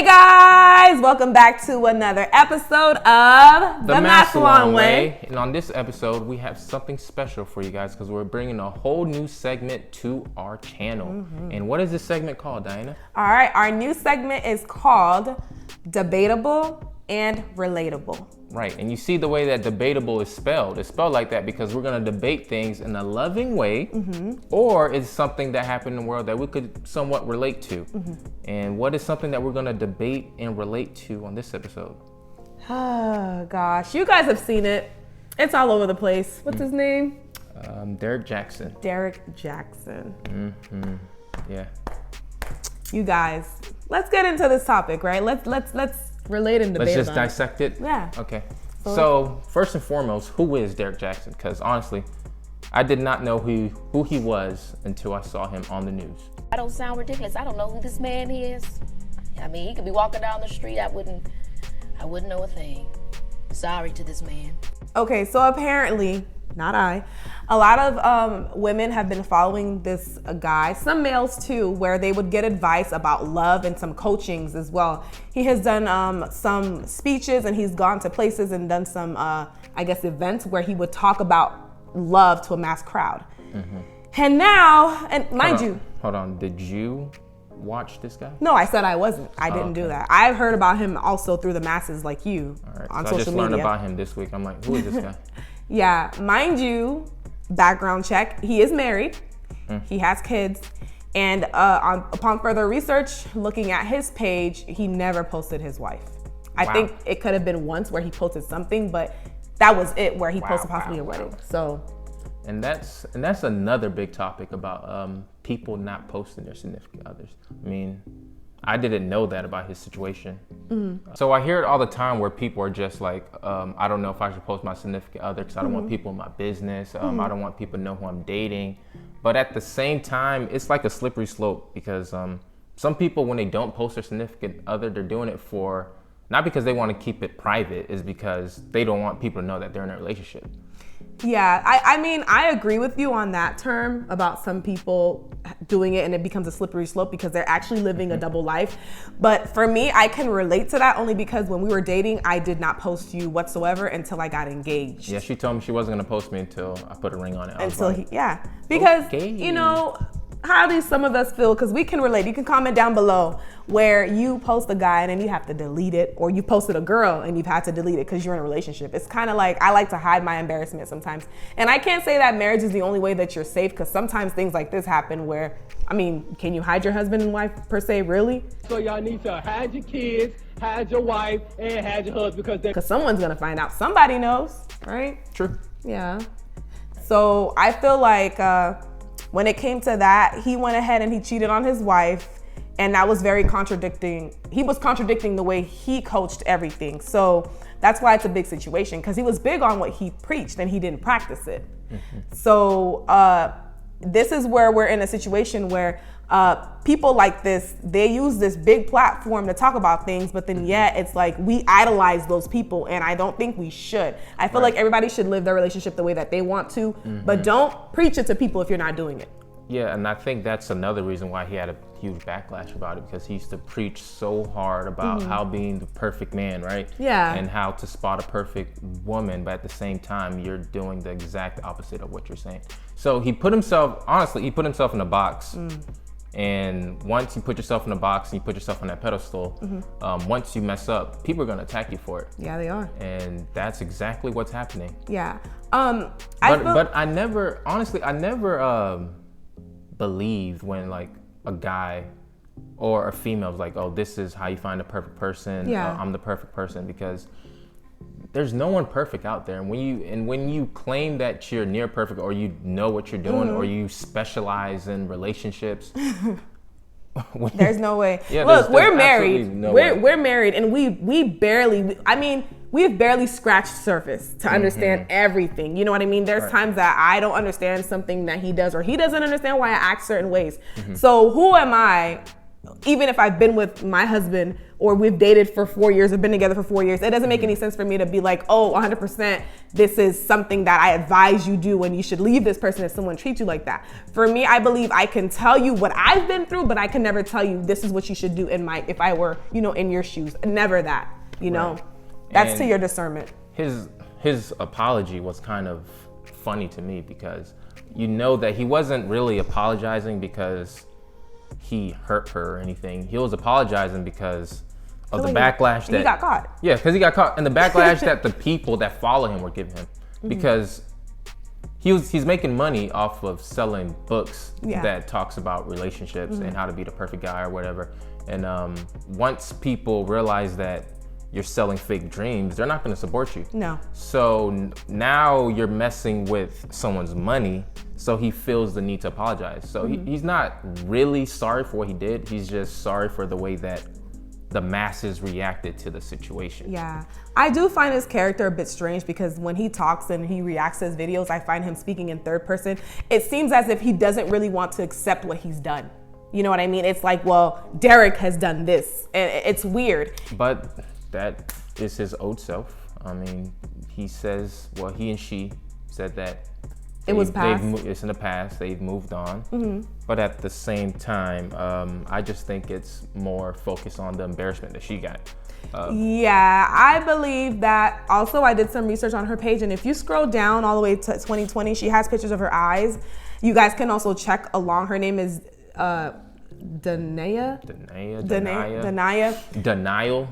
guys, welcome back to another episode of The Masculine Way. And on this episode, we have something special for you guys because we're bringing a whole new segment to our channel. And what is this segment called, Daina? All right, our new segment is called Debaetable and Relatable. Right, and you see the way that debatable is spelled. It's spelled like that because we're going to debate things in a loving way, or it's something that happened in the world that we could somewhat relate to. And what is something that we're going to debate and relate to on this episode? Oh, gosh. You guys have seen it. It's all over the place. What's his name? Derrick Jaxn. Derrick Jaxn. Yeah. You guys, let's get into this topic, right? Let's relate and debate. Let's just dissect it? Yeah. Okay. So first and foremost, who is Derrick Jaxn? Because honestly, I did not know who he was until I saw him on the news. I don't sound ridiculous. I don't know who this man is. I mean, he could be walking down the street. I wouldn't know a thing. Sorry to this man. Okay, so apparently, not I, a lot of women have been following this guy, some males too, where they would get advice about love and some coachings as well. He has done some speeches and he's gone to places and done some, events where he would talk about love to a mass crowd. And now, and mind you. Hold on, did you watch this guy? No, I said I wasn't. I didn't do that. I've heard about him also through the masses like you on social media. I just learned about him this week. I'm like, who is this guy? Yeah, mind you, background check, he is married, he has kids, and upon further research, looking at his page, he never posted his wife. I think it could have been once where he posted something, but that was it, where he posted possibly a wedding. So, and that's another big topic about people not posting their significant others. I mean, I didn't know that about his situation. So I hear it all the time where people are just like, I don't know if I should post my significant other because I don't want people in my business. I don't want people to know who I'm dating. But at the same time, it's like a slippery slope because some people, when they don't post their significant other, they're doing it for, not because they want to keep it private, is because they don't want people to know that they're in a relationship. Yeah, I mean, I agree with you on that term about some people doing it and it becomes a slippery slope because they're actually living a double life. But for me, I can relate to that only because when we were dating, I did not post you whatsoever until I got engaged. Yeah, she told me she wasn't going to post me until I put a ring on it. Because, you know, how do some of us feel? Because we can relate. You can comment down below where you post a guy and then you have to delete it, or you posted a girl and you've had to delete it because you're in a relationship. It's kind of like, I like to hide my embarrassment sometimes. And I can't say that marriage is the only way that you're safe, because sometimes things like this happen where, I mean, can you hide your husband and wife per se, really? So y'all need to hide your kids, hide your wife, and hide your husband because someone's gonna find out. Somebody knows, right? True. Yeah. So I feel like, when it came to that, he went ahead and he cheated on his wife, and that was very contradicting. He was contradicting the way he coached everything. So that's why it's a big situation, because he was big on what he preached and he didn't practice it. So this is where we're in a situation where people like this, they use this big platform to talk about things, but then yet it's like we idolize those people, and I don't think we should. I feel like everybody should live their relationship the way that they want to, but don't preach it to people if you're not doing it. Yeah, and I think that's another reason why he had a huge backlash about it, because he used to preach so hard about how being the perfect man, right? Yeah. And how to spot a perfect woman, but at the same time, you're doing the exact opposite of what you're saying. So he put himself in a box. And once you put yourself in a box and you put yourself on that pedestal, once you mess up, people are going to attack you for it. Yeah, they are. And that's exactly what's happening. Yeah. But I never believed when like a guy or a female was like, oh, this is how you find a perfect person. Yeah. I'm the perfect person, because there's no one perfect out there. And when you claim that you're near perfect, or you know what you're doing, or you specialize in relationships, there's no way. Yeah, look, we're married. We're married, and we've barely scratched surface to understand everything. You know what I mean? There's times that I don't understand something that he does, or he doesn't understand why I act certain ways. So who am I even if I've been with my husband or we've dated for 4 years or been together for 4 years, it doesn't make any sense for me to be like, oh, 100%, this is something that I advise you do and you should leave this person if someone treats you like that. For me, I believe I can tell you what I've been through, but I can never tell you this is what you should do if I were, in your shoes. Never that, Right. That's And to your discernment. His apology was kind of funny to me because that he wasn't really apologizing because he hurt her or anything. He was apologizing because of the backlash that he got caught. Yeah, because he got caught, and the backlash that the people that follow him were giving him, because he's making money off of selling books that talks about relationships and how to be the perfect guy or whatever. And once people realize that you're selling fake dreams, they're not going to support you. No. So now you're messing with someone's money, so he feels the need to apologize. So he's not really sorry for what he did. He's just sorry for the way that the masses reacted to the situation. Yeah, I do find his character a bit strange because when he talks and he reacts to his videos, I find him speaking in third person. It seems as if he doesn't really want to accept what he's done. You know what I mean? It's like, well, Derrick has done this, and it's weird. But that is his old self. I mean, he says, well, he and she said that it was past. It's in the past. They've moved on. But at the same time, I just think it's more focused on the embarrassment that she got. Yeah, I believe that. Also, I did some research on her page, and if you scroll down all the way to 2020, she has pictures of her eyes. You guys can also check along. Her name is Daina. Denial. Denial.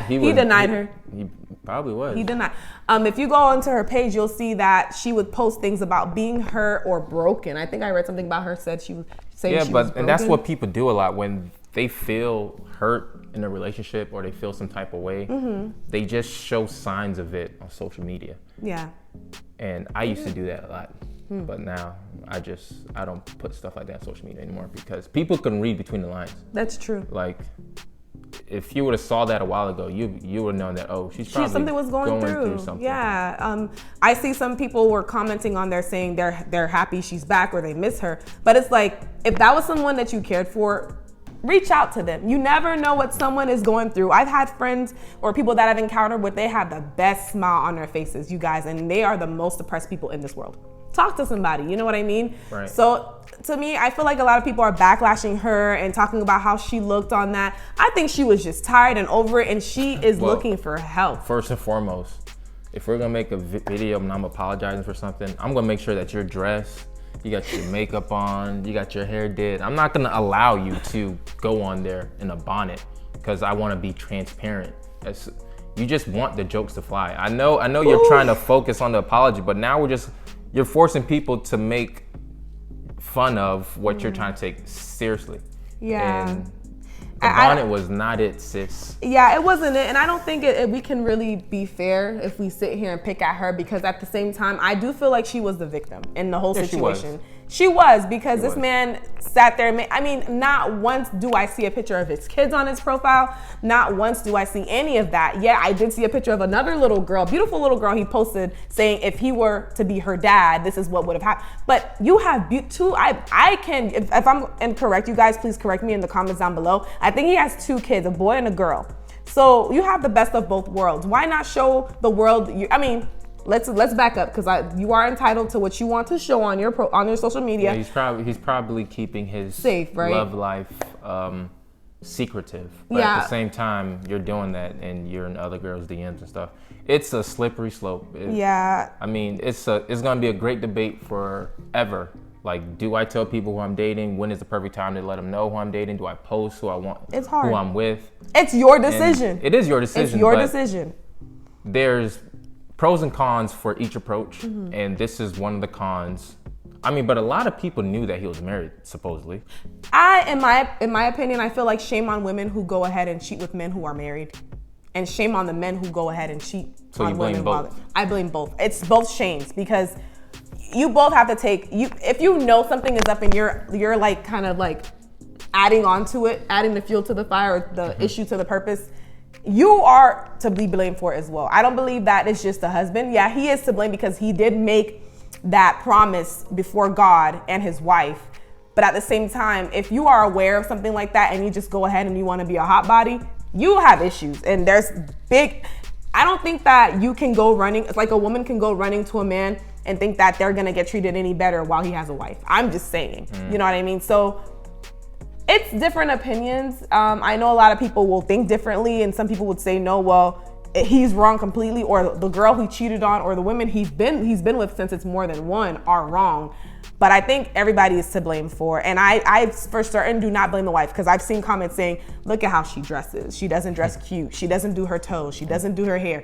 He denied her. He probably was. He denied. If you go onto her page, you'll see that she would post things about being hurt or broken. I think I read something about her said she was saying she was broken. And that's what people do a lot when they feel hurt in a relationship or they feel some type of way. They just show signs of it on social media. Yeah. And I used to do that a lot. But now I don't put stuff like that on social media anymore because people can read between the lines. That's true. Like, if you would have saw that a while ago, you would have known that, oh, she's probably something was going through something. Yeah. I see some people were commenting on there saying they're happy she's back or they miss her. But it's like, if that was someone that you cared for, reach out to them. You never know what someone is going through. I've had friends or people that I've encountered where they have the best smile on their faces, you guys, and they are the most depressed people in this world. Talk to somebody, you know what I mean? Right. So to me, I feel like a lot of people are backlashing her and talking about how she looked on that. I think she was just tired and over it, and she is looking for help. First and foremost, if we're gonna make a video and I'm apologizing for something, I'm gonna make sure that you're dressed, you got your makeup on, you got your hair did. I'm not gonna allow you to go on there in a bonnet because I wanna be transparent. You just want the jokes to fly. I know you're trying to focus on the apology, but now you're forcing people to make fun of what you're trying to take seriously. Yeah. And the bonnet was not it, sis. Yeah, it wasn't it. And I don't think we can really be fair if we sit here and pick at her because at the same time, I do feel like she was the victim in the whole situation. She was because this man sat there and not once do I see a picture of his kids on his profile. Not once do I see any of that. Yeah, I did see a picture of another little girl, beautiful little girl he posted saying if he were to be her dad, this is what would have happened. But you have two, I can, if I'm incorrect, you guys please correct me in the comments down below. I think he has 2 kids, a boy and a girl. So you have the best of both worlds. Why not show the world, let's back up because you are entitled to what you want to show on your social media. Yeah, he's probably keeping his safe, right? Love life secretive. But at the same time, you're doing that and you're in other girls' DMs and stuff. It's a slippery slope. It's gonna be a great debate forever. Like, do I tell people who I'm dating? When is the perfect time to let them know who I'm dating? Do I post who I want? It's hard. Who I'm with? It's your decision. And it is your decision. It's your decision. There's pros and cons for each approach, and this is one of the cons. But a lot of people knew that he was married, supposedly. In my opinion, I feel like shame on women who go ahead and cheat with men who are married, and shame on the men who go ahead and cheat on women. Both? I blame both. It's both shames because you both have to take if you know something is up and you're like kind of like adding onto it, adding the fuel to the fire, or the issue to the purpose. You are to be blamed for it as well. I don't believe that it's just the husband. Yeah, he is to blame because he did make that promise before God and his wife But at the same time, if you are aware of something like that and you just go ahead and you want to be a hot body, you have issues. And I don't think that you can go running, it's like a woman can go running to a man and think that they're gonna get treated any better while he has a wife. I'm just saying, you know what I mean? So it's different opinions. I know a lot of people will think differently, and some people would say, no, well, he's wrong completely, or the girl he cheated on, or the women he's been with, since it's more than one, are wrong. But I think everybody is to blame for, and I for certain do not blame the wife, because I've seen comments saying, look at how she dresses. She doesn't dress cute. She doesn't do her toes. She doesn't do her hair.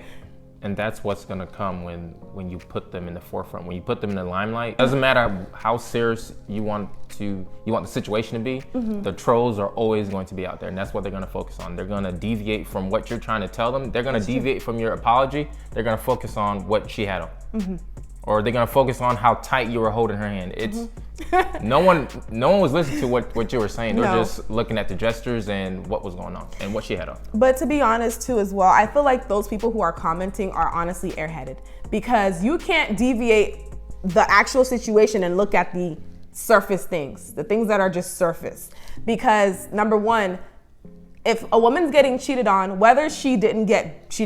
And that's what's gonna come when you put them in the forefront, when you put them in the limelight. Doesn't matter how serious you want the situation to be, the trolls are always going to be out there, and that's what they're gonna focus on. They're gonna deviate from what you're trying to tell them. They're gonna deviate from your apology. They're gonna focus on what she had on. Or they're gonna focus on how tight you were holding her hand. It's no one was listening to what you were saying. They're just looking at the gestures and what was going on and what she had on. But to be honest too as well, I feel like those people who are commenting are honestly airheaded, because you can't deviate the actual situation and look at the surface things, the things that are just surface. Because number one, if a woman's getting cheated on, whether she didn't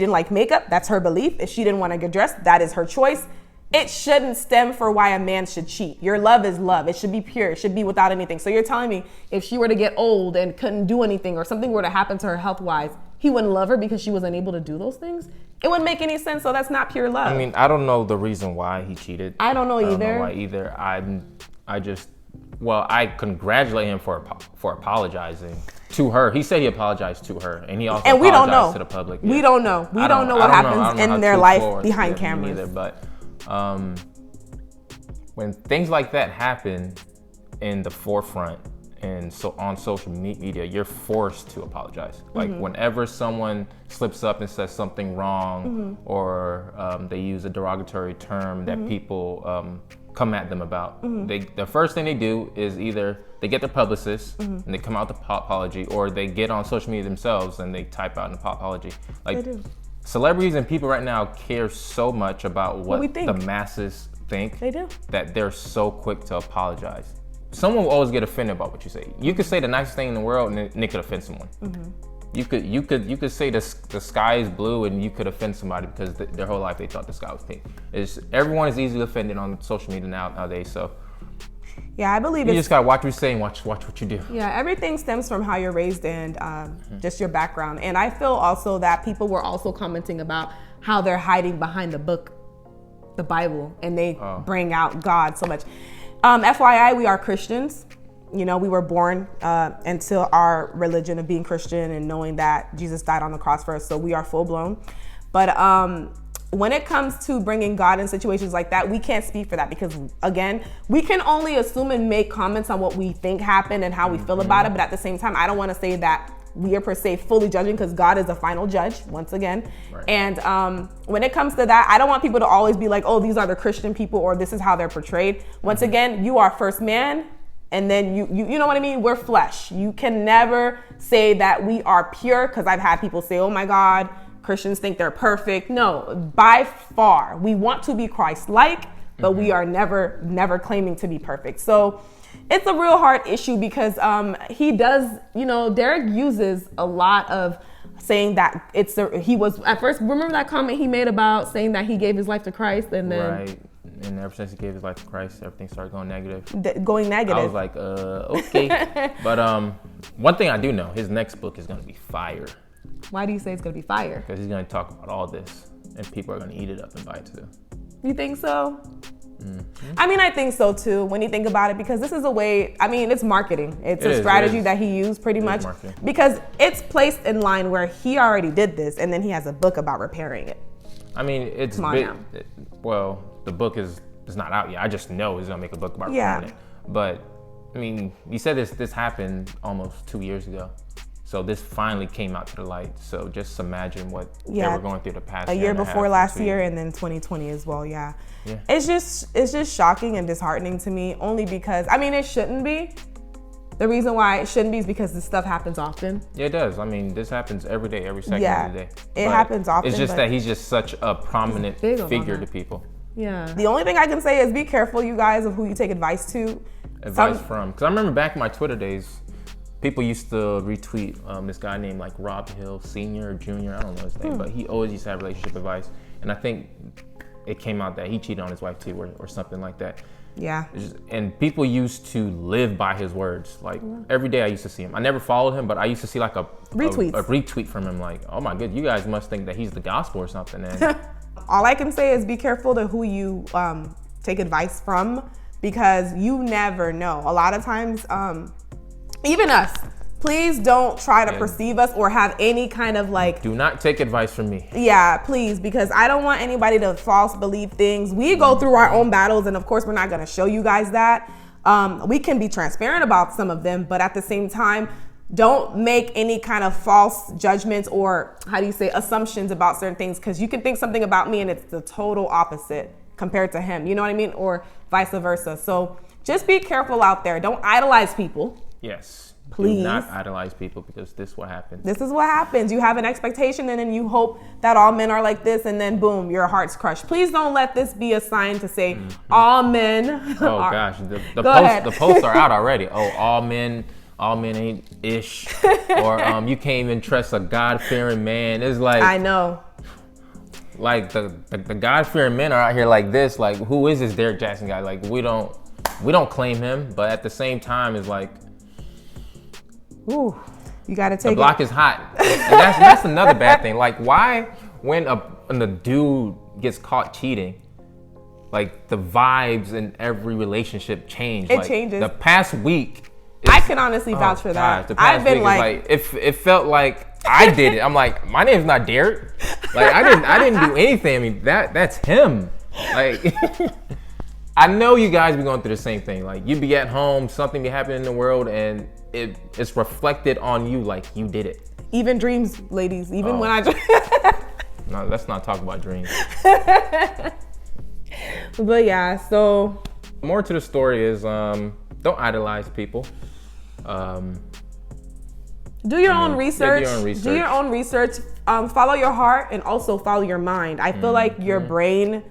like makeup, that's her belief. If she didn't want to get dressed, that is her choice. It shouldn't stem for why a man should cheat. Your love is love. It should be pure. It should be without anything. So you're telling me if she were to get old and couldn't do anything, or something were to happen to her health-wise, he wouldn't love her because she was unable to do those things? It wouldn't make any sense. So that's not pure love. I mean, I don't know the reason why he cheated. I don't know either. I don't know why either. I congratulate him for apologizing to her. He said he apologized to her, and he also and we don't know to the public. We don't know. We don't know what happens in their life behind cameras. Either, but when things like that happen in the forefront and so on social media, you're forced to apologize. Like whenever someone slips up and says something wrong, or they use a derogatory term that people come at them about, the first thing they do is either they get their publicist and they come out with the apology, or they get on social media themselves and they type out an apology. Like, they do. Celebrities and people right now care so much about what the masses think. They do. That they're so quick to apologize. Someone will always get offended about what you say. You could say the nicest thing in the world and it could offend someone. You could say the sky is blue and you could offend somebody because their whole life they thought the sky was pink. Everyone is easily offended on social media nowadays. So yeah, I believe you just gotta watch what you say and watch what you do. Yeah, everything stems from how you're raised and just your background. And I feel also that people were also commenting about how they're hiding behind the book, the Bible, and they bring out God so much. FYI, we are Christians. You know, we were born into our religion of being Christian and knowing that Jesus died on the cross for us, so we are full blown. But when it comes to bringing God in situations like that, we can't speak for that, because again, we can only assume and make comments on what we think happened and how we feel about it. But at the same time, I don't want to say that we are per se fully judging, because God is a final judge once again. Right. And when it comes to that, I don't want people to always be like, oh, these are the Christian people, or this is how they're portrayed. Once again, you are first man, and then you know what I mean? We're flesh. You can never say that we are pure, because I've had people say, oh my God, Christians think they're perfect. No, by far, we want to be Christ-like, but we are never claiming to be perfect. So it's a real hard issue, because he does, Derrick uses a lot of saying that he was, at first, remember that comment he made about saying that he gave his life to Christ, and then right. And ever since he gave his life to Christ, everything started going negative. I was like, okay. But one thing I do know, his next book is going to be fire. Why do you say it's going to be fire? Because he's going to talk about all this, and people are going to eat it up and buy it too. You think so? I mean, I think so too, when you think about it, because this is a way, I mean, it's marketing. It's a strategy that he used pretty much, because it's placed in line where he already did this, and then he has a book about repairing it. I mean, it's well, the book is not out yet. I just know he's gonna make a book about repairing it. But I mean, you said this happened almost 2 years ago. So this finally came out to the light. So just imagine what they were going through the past a year before last year, and then 2020 as well. Yeah. It's just shocking and disheartening to me, only because, I mean, it shouldn't be. The reason why it shouldn't be is because this stuff happens often. Yeah, it does. I mean, this happens every day, every second of the day. It happens often. It's just that he's just such a prominent figure to people. Yeah. The only thing I can say is be careful, you guys, of who you take advice to. advice from? Because I remember back in my Twitter days, people used to retweet this guy named like Rob Hill Sr. or Jr. I don't know his name, but he always used to have relationship advice. And I think it came out that he cheated on his wife too, or something like that. Yeah. And people used to live by his words. Like every day I used to see him. I never followed him, but I used to see like a retweet from him. Like, oh my God, you guys must think that he's the gospel or something. And all I can say is be careful to who you take advice from, because you never know. A lot of times, even us, please don't try to perceive us or have any kind of like... Do not take advice from me. Yeah, please, because I don't want anybody to false believe things. We go through our own battles, and of course, we're not gonna show you guys that. We can be transparent about some of them, but at the same time, don't make any kind of false judgments or, assumptions about certain things, because you can think something about me and it's the total opposite compared to him. You know what I mean? Or vice versa. So just be careful out there. Don't idolize people. Yes. Please. Do not idolize people, because this is what happens. This is what happens. You have an expectation, and then you hope that all men are like this, and then boom, your heart's crushed. Please don't let this be a sign to say all men Oh gosh, the posts are out already. Oh, all men ain't ish. Or you can't even trust a God-fearing man. It's like, I know. Like the God-fearing men are out here like this. Like, who is this Derrick Jaxn guy? Like, we don't claim him, but at the same time, it's like, ooh, you gotta take the block is hot. And that's another bad thing. Like, why when a dude gets caught cheating, like the vibes in every relationship change. It like, changes. The past week, I can honestly vouch for that. I've been like it felt like I did it. I'm like, my name's not Derrick. Like, I didn't do anything. I mean, that's him. Like, I know you guys be going through the same thing. Like, you be at home, something be happening in the world, and it's reflected on you like you did it. Even dreams, ladies. Even when I No, let's not talk about dreams. But yeah, so more to the story is don't idolize people. do your own research. Yeah, do your own research. Do your own research. Follow your heart and also follow your mind. I feel like your brain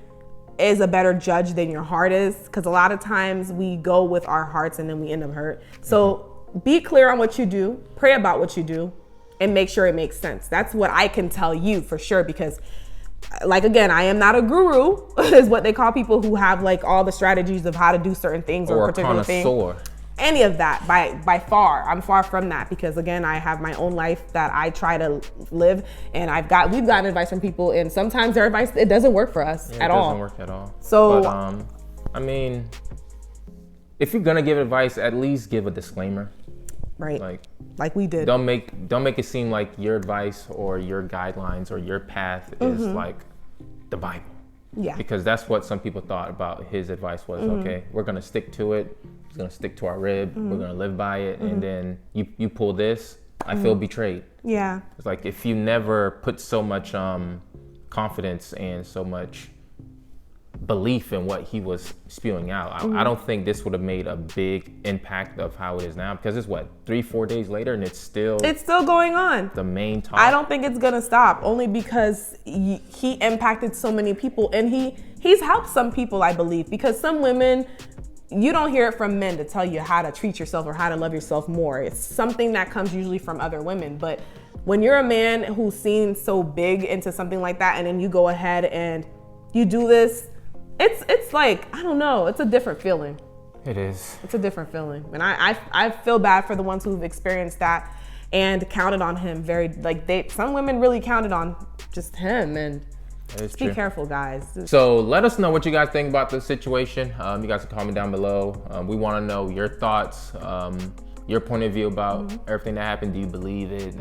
is a better judge than your heart is, because a lot of times we go with our hearts and then we end up hurt. So be clear on what you do, pray about what you do, and make sure it makes sense. That's what I can tell you for sure, because like, again, I am not a guru, is what they call people who have like all the strategies of how to do certain things or a particular thing. Any of that, by far, I'm far from that, because again, I have my own life that I try to live, and we've gotten advice from people, and sometimes their advice, it doesn't work for us at all. It doesn't work at all. So, but, I mean, if you're gonna give advice, at least give a disclaimer. Right. Like we did. Don't make it seem like your advice or your guidelines or your path is like the Bible. Yeah. Because that's what some people thought about his advice was, okay, we're gonna stick to it. He's gonna stick to our rib. We're gonna live by it. And then you pull this, I feel betrayed. Yeah. It's like, if you never put so much confidence and so much belief in what he was spewing out, I don't think this would have made a big impact of how it is now, because it's what, 3-4 days later and it's still going on. The main talk. I don't think it's gonna stop, only because he impacted so many people, and he's helped some people, I believe, because some women, you don't hear it from men to tell you how to treat yourself or how to love yourself more. It's something that comes usually from other women. But when you're a man who's seen so big into something like that, and then you go ahead and you do this, it's like, I don't know, it's a different feeling. It is. It's a different feeling. And I feel bad for the ones who've experienced that and counted on him some women really counted on just him, and just be careful, guys. So let us know what you guys think about this situation. You guys can comment down below. We want to know your thoughts, your point of view about everything that happened. Do you believe it?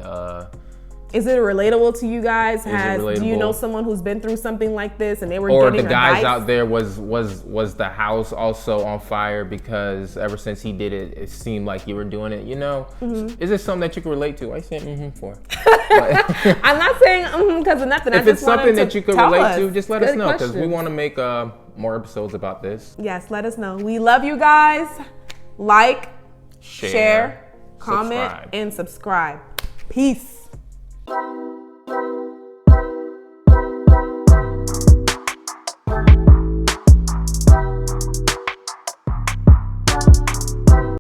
Is it relatable to you guys? Do you know someone who's been through something like this and they were getting advice? Or the guys out there, was the house also on fire because ever since he did it, it seemed like you were doing it, you know? Is this something that you can relate to? Why are you saying for? I'm not saying because of nothing. If it's something that you could relate to, just let us know, because we want to make more episodes about this. Yes, let us know. We love you guys. Like, share, comment, and subscribe. Peace.